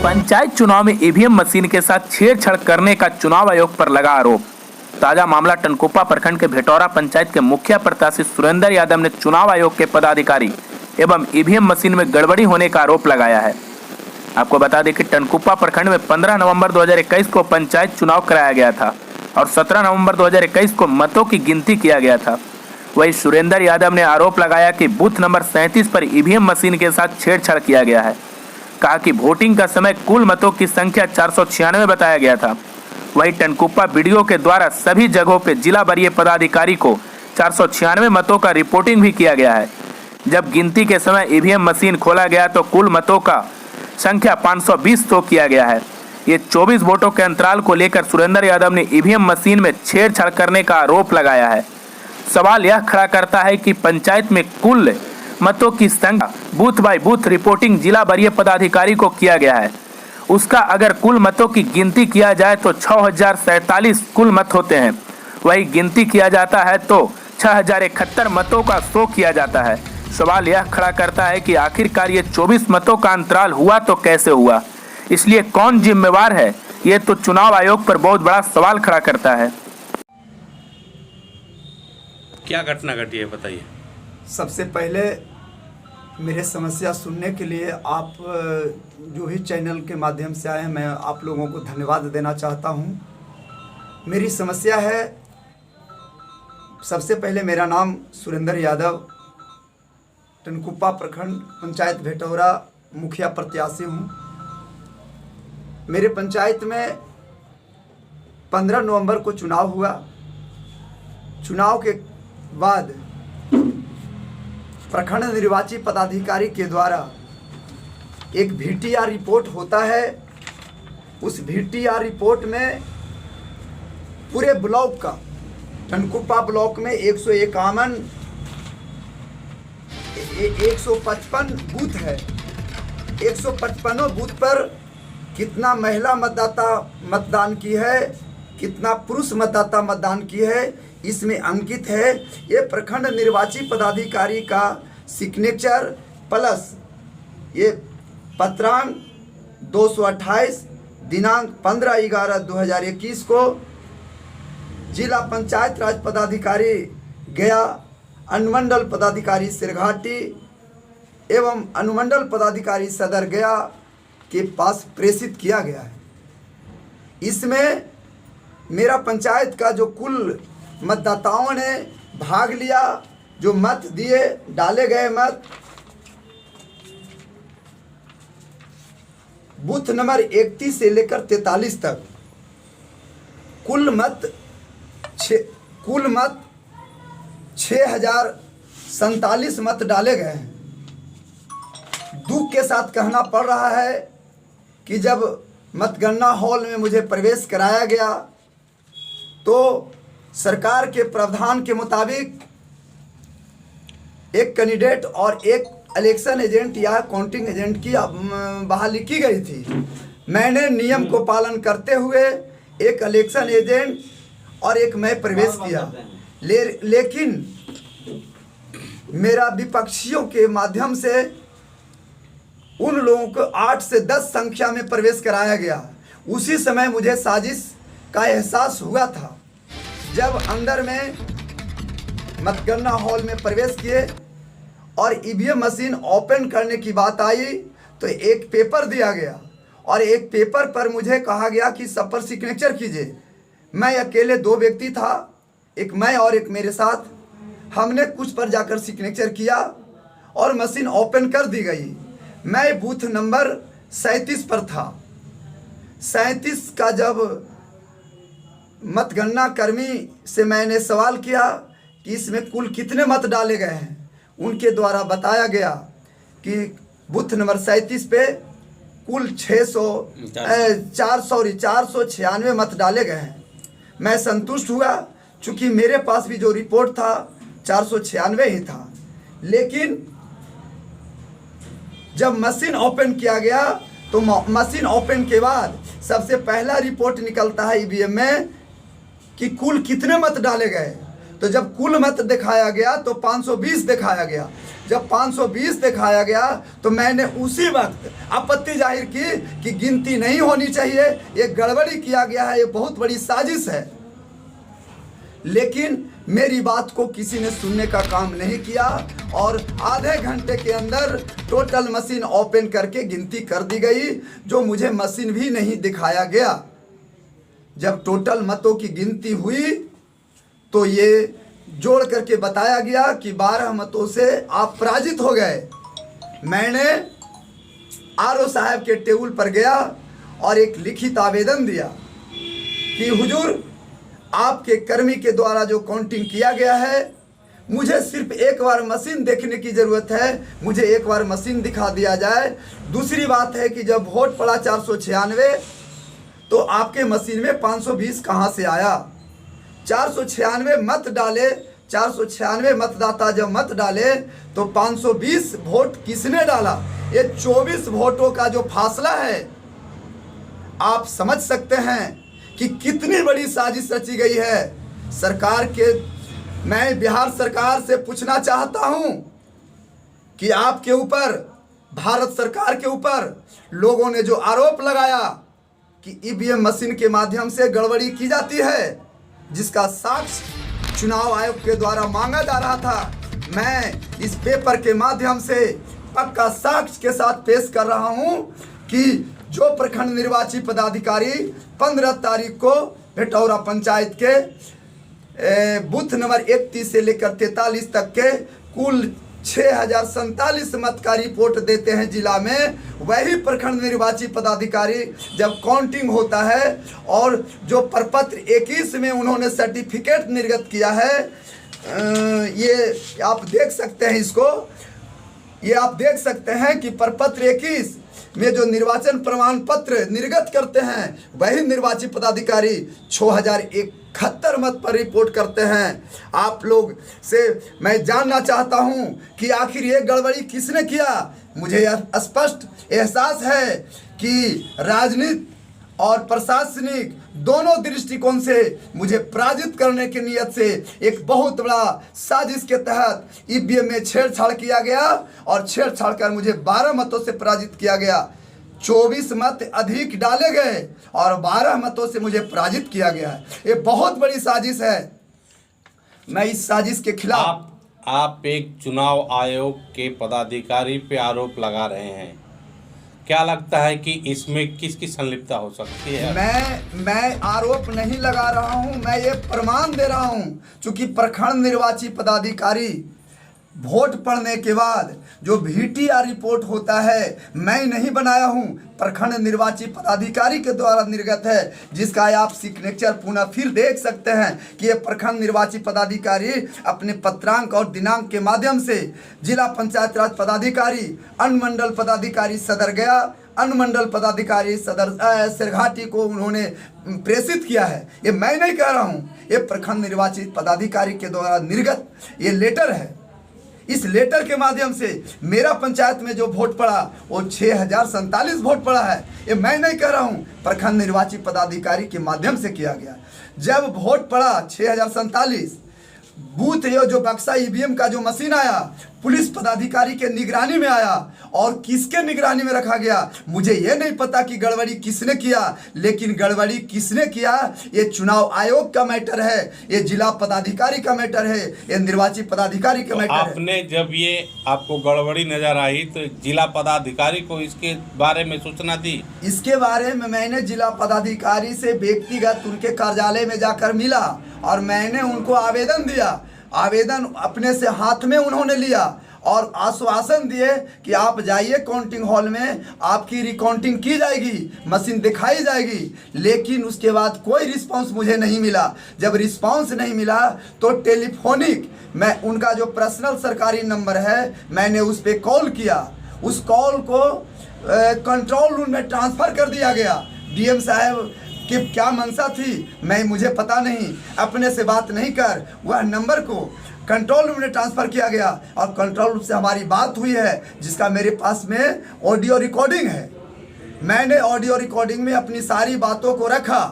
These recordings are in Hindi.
पंचायत चुनाव में ईवीएम मशीन के साथ छेड़छाड़ करने का चुनाव आयोग पर लगा आरोप। ताजा मामला टनकुप्पा प्रखंड के भेटौरा पंचायत के मुखिया प्रत्याशी सुरेंद्र यादव ने चुनाव आयोग के पदाधिकारी एवं ईवीएम मशीन में गड़बड़ी होने का आरोप लगाया है। आपको बता दें कि टनकुप्पा प्रखंड में 15 नवंबर 2021 को पंचायत चुनाव कराया गया था और 17 नवंबर 2021 को मतों की गिनती किया गया था। वहीं सुरेंद्र यादव ने आरोप लगाया कि बूथ नंबर 37 पर ईवीएम मशीन के साथ छेड़छाड़ किया गया है। कहा कि वोटिंग का समय कुल मतों की संख्या 496 बताया गया था। वहीं टनकुप्पा बीडीओ के द्वारा सभी जगहों पर जिला वरीय पदाधिकारी को 496 मतों का रिपोर्टिंग भी किया गया है। जब गिनती के समय ईवीएम मशीन खोला गया तो कुल मतों का संख्या 520 तो किया गया है। ये 24 वोटों के अंतराल को लेकर सुरेंद्र यादव ने ईवीएम मशीन में छेड़छाड़ करने का आरोप लगाया है। सवाल यह खड़ा करता है कि पंचायत में कुल मतों की संख्या बूथ बाय बूथ रिपोर्टिंग जिला वरीय पदाधिकारी को किया गया है। उसका अगर कुल मतों की गिनती किया जाए तो 6047 कुल मत होते हैं। वही गिनती किया जाता है तो 6071 मतों का शो किया जाता है। सवाल यह खड़ा करता है कि आखिरकार ये 24 मतों का अंतराल हुआ तो कैसे हुआ, इसलिए कौन जिम्मेवार है, ये तो चुनाव आयोग पर बहुत बड़ा सवाल खड़ा करता है। क्या घटना घटी है बताइए। सबसे पहले मेरे समस्या सुनने के लिए आप जो भी चैनल के माध्यम से आए हैं, मैं आप लोगों को धन्यवाद देना चाहता हूं। मेरी समस्या है, सबसे पहले मेरा नाम सुरेंद्र यादव, टनकुप्पा प्रखंड पंचायत भेटौरा मुखिया प्रत्याशी हूं। मेरे पंचायत में 15 नवंबर को चुनाव हुआ। चुनाव के बाद प्रखंड निर्वाची पदाधिकारी के द्वारा एक VTR रिपोर्ट होता है। उस VTR रिपोर्ट में पूरे ब्लॉक का, टनकुप्पा ब्लॉक में 151 155 बूथ है। 155 बूथ पर कितना महिला मतदाता मतदान की है, कितना पुरुष मतदाता मतदान की है, इसमें अंकित है। ये प्रखंड निर्वाची पदाधिकारी का सिग्नेचर प्लस ये पत्रांक 228 दिनांक 15/11/2021 को जिला पंचायत राज पदाधिकारी गया, अनुमंडल पदाधिकारी सिरघाटी एवं अनुमंडल पदाधिकारी सदर गया के पास प्रेषित किया गया है। इसमें मेरा पंचायत का जो कुल मतदाताओं ने भाग लिया, जो मत दिए, डाले गए मत, बूथ नंबर 31 से लेकर 43 तक कुल मत 6047 मत डाले गए हैं। दुख के साथ कहना पड़ रहा है कि जब मतगणना हॉल में मुझे प्रवेश कराया गया तो सरकार के प्रावधान के मुताबिक एक कैंडिडेट और एक इलेक्शन एजेंट या काउंटिंग एजेंट की बहाली की गई थी। मैंने नियम को पालन करते हुए एक इलेक्शन एजेंट और एक मैं प्रवेश किया, लेकिन मेरा विपक्षियों के माध्यम से उन लोगों को 8 से 10 संख्या में प्रवेश कराया गया। उसी समय मुझे साजिश का एहसास हुआ था। जब अंदर में मतगणना हॉल में प्रवेश किए और ईवीएम मशीन ओपन करने की बात आई तो एक पेपर दिया गया और एक पेपर पर मुझे कहा गया कि सब पर सिग्नेचर कीजिए। मैं अकेले 2 व्यक्ति था, एक मैं और एक मेरे साथ। हमने कुछ पर जाकर सिग्नेचर किया और मशीन ओपन कर दी गई। मैं बूथ नंबर 37 पर था। 37 का जब मतगणना कर्मी से मैंने सवाल किया कि इसमें कुल कितने मत डाले गए हैं, उनके द्वारा बताया गया कि बूथ नंबर 37 पे कुल 496 मत डाले गए हैं। मैं संतुष्ट हुआ, चूँकि मेरे पास भी जो रिपोर्ट था 496 ही था। लेकिन जब मशीन ओपन किया गया तो मशीन ओपन के बाद सबसे पहला रिपोर्ट निकलता है ईवीएम में कि कुल कितने मत डाले गए। तो जब कुल मत दिखाया गया तो 520 दिखाया गया। जब 520 दिखाया गया तो मैंने उसी वक्त आपत्ति जाहिर की कि गिनती नहीं होनी चाहिए, ये गड़बड़ी किया गया है, ये बहुत बड़ी साजिश है। लेकिन मेरी बात को किसी ने सुनने का काम नहीं किया और आधे घंटे के अंदर टोटल मशीन ओपन करके गिनती कर दी गई, जो मुझे मशीन भी नहीं दिखाया गया। जब टोटल मतों की गिनती हुई तो ये जोड़ करके बताया गया कि 12 मतों से आप पराजित हो गए। मैंने आरओ साहब के टेबल पर गया और एक लिखित आवेदन दिया कि हुजूर, आपके कर्मी के द्वारा जो काउंटिंग किया गया है, मुझे सिर्फ एक बार मशीन देखने की ज़रूरत है, मुझे एक बार मशीन दिखा दिया जाए। दूसरी बात है कि जब वोट पड़ा 496 तो आपके मशीन में 520 कहाँ से आया? 496 मत डाले, 496 मतदाता जब मत डाले तो 520 वोट किसने डाला? ये 24 वोटों का जो फासला है, आप समझ सकते हैं कि कितनी बड़ी साजिश रची गई है। सरकार के, मैं बिहार सरकार से पूछना चाहता हूं कि आपके ऊपर, भारत सरकार के ऊपर लोगों ने जो आरोप लगाया कि ईवीएम मशीन के माध्यम से गड़बड़ी की जाती है, जिसका साक्ष्य चुनाव आयोग के द्वारा मांगा जा रहा था, मैं इस पेपर के माध्यम से पक्का साक्ष्य के साथ पेश कर रहा हूं कि जो प्रखंड निर्वाची पदाधिकारी 15 तारीख को भेटौरा पंचायत के बूथ नंबर 31 से लेकर 43 तक के कुल 6047 मत का रिपोर्ट देते हैं जिला में, वही प्रखंड निर्वाची पदाधिकारी जब काउंटिंग होता है और जो प्रपत्र 21 में उन्होंने सर्टिफिकेट निर्गत किया है, ये आप देख सकते हैं, इसको ये आप देख सकते हैं कि प्रपत्र 21 में जो निर्वाचन प्रमाण पत्र निर्गत करते हैं, वही निर्वाची पदाधिकारी 6071 मत पर रिपोर्ट करते हैं। आप लोग से मैं जानना चाहता हूं कि आखिर ये गड़बड़ी किसने किया। मुझे यह स्पष्ट एहसास है कि राजनीति और प्रशासनिक दोनों दृष्टिकोण से मुझे पराजित करने की नियत से एक बहुत बड़ा साजिश के तहत ईवीएम में छेड़छाड़ किया गया और छेड़छाड़ कर मुझे 12 मतों से पराजित किया गया। 24 मत अधिक डाले गए और 12 मतों से मुझे पराजित किया गया। ये बहुत बड़ी साजिश है। मैं इस साजिश के खिलाफ। आप एक चुनाव आयोग के पदाधिकारी पे आरोप लगा रहे हैं, क्या लगता है कि इसमें किसकी संलिप्तता हो सकती है? मैं आरोप नहीं लगा रहा हूं, मैं ये प्रमाण दे रहा हूं। चूंकि प्रखंड निर्वाची पदाधिकारी वोट पड़ने के बाद जो VTR रिपोर्ट होता है, मैं नहीं बनाया हूं, प्रखंड निर्वाची पदाधिकारी के द्वारा निर्गत है, जिसका आप सिग्नेचर पुनः फिर देख सकते हैं कि ये प्रखंड निर्वाची पदाधिकारी अपने पत्रांक और दिनांक के माध्यम से जिला पंचायत राज पदाधिकारी, अनुमंडल पदाधिकारी सदर गया, अनुमंडल पदाधिकारी सदर सिरघाटी को उन्होंने प्रेषित किया है। ये मैं नहीं कह रहा हूँ, ये प्रखंड निर्वाची पदाधिकारी के द्वारा निर्गत ये लेटर है। इस लेटर के माध्यम से मेरा पंचायत में जो वोट पड़ा वो 6047 वोट पड़ा है। ये मैं नहीं कह रहा हूँ, प्रखंड निर्वाची पदाधिकारी के माध्यम से किया गया। जब वोट पड़ा 6047, बूथ ये जो बक्सा ईवीएम का जो मशीन आया, पुलिस पदाधिकारी के निगरानी में आया और किसके निगरानी में रखा गया, मुझे ये नहीं पता कि गड़बड़ी किसने किया, लेकिन गड़बड़ी किसने किया ये चुनाव आयोग का मैटर है, ये जिला पदाधिकारी का मैटर है, ये निर्वाची पदाधिकारी का मैटर है। आपने जब ये आपको गड़बड़ी नजर आई तो जिला पदाधिकारी को इसके बारे में सूचना दी? इसके बारे में मैंने जिला पदाधिकारी से व्यक्तिगत उनके कार्यालय में जाकर मिला और मैंने उनको आवेदन दिया। आवेदन अपने से हाथ में उन्होंने लिया और आश्वासन दिए कि आप जाइए काउंटिंग हॉल में, आपकी रिकाउंटिंग की जाएगी, मशीन दिखाई जाएगी। लेकिन उसके बाद कोई रिस्पांस मुझे नहीं मिला। जब रिस्पांस नहीं मिला तो टेलीफोनिक मैं उनका जो पर्सनल सरकारी नंबर है, मैंने उस पर कॉल किया। उस कॉल को कंट्रोल रूम में ट्रांसफ़र कर दिया गया। DM साहब कि क्या मंशा थी मुझे पता नहीं, अपने से बात नहीं कर वह नंबर को कंट्रोल रूम में ट्रांसफ़र किया गया और कंट्रोल रूम से हमारी बात हुई है, जिसका मेरे पास में ऑडियो रिकॉर्डिंग है। मैंने ऑडियो रिकॉर्डिंग में अपनी सारी बातों को रखा।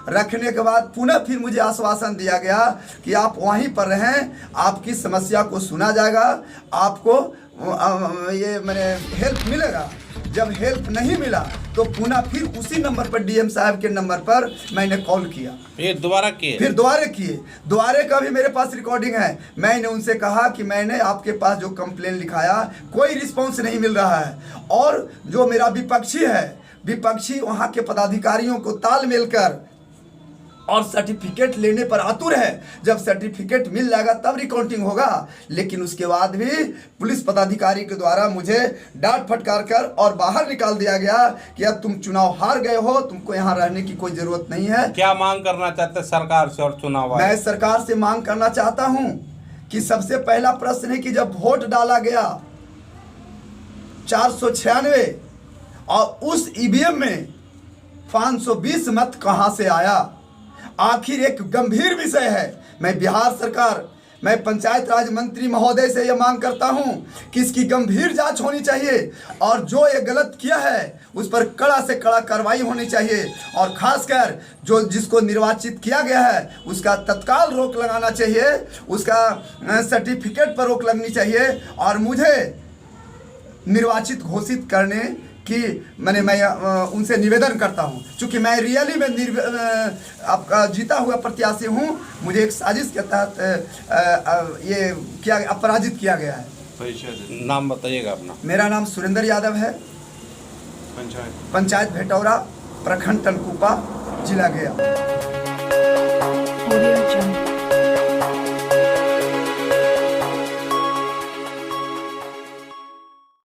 रखने के बाद पुनः फिर मुझे आश्वासन दिया गया कि आप वहीं पर रहें, आपकी समस्या को सुना जाएगा, आपको ये मैंने हेल्प मिलेगा। जब हेल्प नहीं मिला तो पुनः फिर उसी नंबर पर डीएम साहब के नंबर पर मैंने कॉल किया। फिर दोबारा किए? फिर दोबारे का भी मेरे पास रिकॉर्डिंग है। मैंने उनसे कहा कि मैंने आपके पास जो कंप्लेन लिखाया, कोई रिस्पॉन्स नहीं मिल रहा है, और जो मेरा विपक्षी वहाँ के पदाधिकारियों को तालमेल कर और सर्टिफिकेट लेने पर आतुर है। जब सर्टिफिकेट मिल जाएगा तब रिकाउंटिंग होगा। लेकिन उसके बाद भी पुलिस पदाधिकारी के द्वारा मुझे डांट फटकार कर और बाहर निकाल दिया गया कि अब तुम चुनाव हार गए हो, तुमको यहाँ रहने की कोई जरूरत नहीं है। क्या मांग करना चाहते सरकार से और चुनाव आयोग? मैं सरकार से मांग करना चाहता हूँ कि सबसे पहला प्रश्न है कि जब वोट डाला गया 496 और उस ईवीएम में 520 मत कहाँ से आया? आखिर एक गंभीर विषय है। मैं बिहार सरकार, मैं पंचायत राज मंत्री महोदय से यह मांग करता हूं कि इसकी गंभीर जांच होनी चाहिए, और जो ये गलत किया है उस पर कड़ा से कड़ा कार्रवाई होनी चाहिए, और खासकर जो जिसको निर्वाचित किया गया है उसका तत्काल रोक लगाना चाहिए, उसका सर्टिफिकेट पर रोक लगनी चाहिए, और मुझे निर्वाचित घोषित करने कि मैं उनसे निवेदन करता हूं, क्योंकि मैं रियली में आपका जीता हुआ प्रत्याशी हूं। मुझे एक साजिश के तहत ये क्या अपराजित किया गया है। नाम बताइएगा अपना? मेरा नाम सुरेंद्र यादव है, पंचायत भेटौरा, प्रखंड टनकुपा, जिला गया।